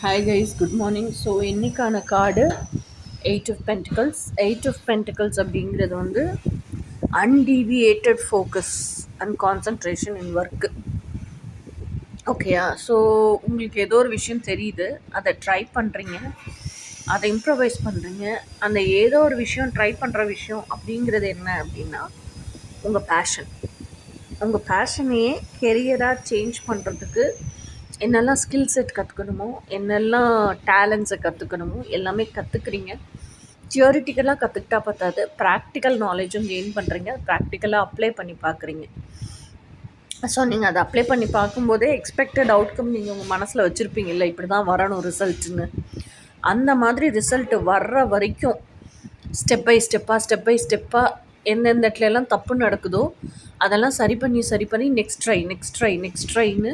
Hi guys, good morning. So இன்னைக்கான card eight of pentacles. Eight of pentacles அப்படிங்கிறது வந்து undeviated focus and concentration in work. ஓகேயா? So உங்களுக்கு ஏதோ ஒரு விஷயம் தெரியுது, அதை ட்ரை பண்ணுறீங்க, அதை இம்ப்ரவைஸ் பண்ணுறீங்க. அந்த ஏதோ ஒரு விஷயம் ட்ரை பண்ணுற விஷயம் அப்படிங்கிறது என்ன அப்படின்னா உங்கள் பேஷன். உங்கள் பேஷனையே கெரியராக சேஞ்ச் பண்ணுறதுக்கு என்னெல்லாம் ஸ்கில் செட் கற்றுக்கணுமோ, என்னெல்லாம் டேலண்ட்ஸை கற்றுக்கணுமோ எல்லாமே கற்றுக்குறீங்க. தியோரிட்டிக்கலாக கற்றுக்கிட்டா பத்தாது, ப்ராக்டிக்கல் நாலேஜும் கெயின் பண்ணுறீங்க. ப்ராக்டிக்கலாக அப்ளை பண்ணி பார்க்குறீங்க. ஸோ நீங்கள் அதை அப்ளை பண்ணி பார்க்கும்போதே எக்ஸ்பெக்டட் அவுட்கம் நீங்கள் உங்கள் மனசில் வச்சுருப்பீங்க, இல்லை இப்படி தான் வரணும் ரிசல்ட்டுன்னு. அந்த மாதிரி ரிசல்ட்டு வர்ற வரைக்கும் ஸ்டெப் பை ஸ்டெப்பாக எந்தெந்த இடத்துலலாம் தப்பு நடக்குதோ அதெல்லாம் சரி பண்ணி நெக்ஸ்ட் ட்ரைன்னு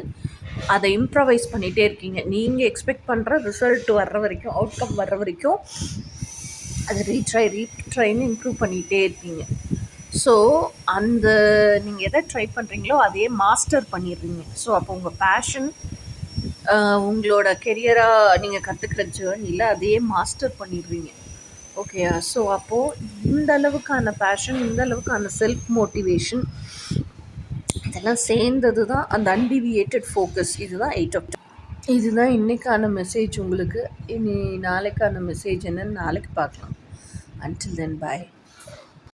அதை இம்ப்ரவைஸ் பண்ணிகிட்டே இருக்கீங்க. நீங்கள் எக்ஸ்பெக்ட் பண்ணுற ரிசல்ட் வர்ற வரைக்கும், அவுட்கம் வர்ற வரைக்கும் அதை ரீட்ரைன்னு இம்ப்ரூவ் பண்ணிகிட்டே இருக்கீங்க. ஸோ அந்த நீங்கள் எதை ட்ரை பண்ணுறீங்களோ அதையே மாஸ்டர் பண்ணிடுறீங்க. ஸோ அப்போ உங்கள் பேஷன் உங்களோட கெரியராக நீங்கள் கற்றுக்கிற ஜேர்னியில் அதையே மாஸ்டர் பண்ணிடுவீங்க. ஓகேயா? ஸோ அப்போது இந்த அளவுக்கான பேஷன், இந்த அளவுக்கான செல்ஃப் மோட்டிவேஷன் இதெல்லாம் சேர்ந்தது தான் அந்த அன்டிவியேட்டட் ஃபோக்கஸ். இதுதான் இதுதான் இன்றைக்கான மெசேஜ் உங்களுக்கு. இனி நாளைக்கான மெசேஜ் என்னன்னு நாளைக்கு பார்க்கலாம். அன்டில் தென் பாய்.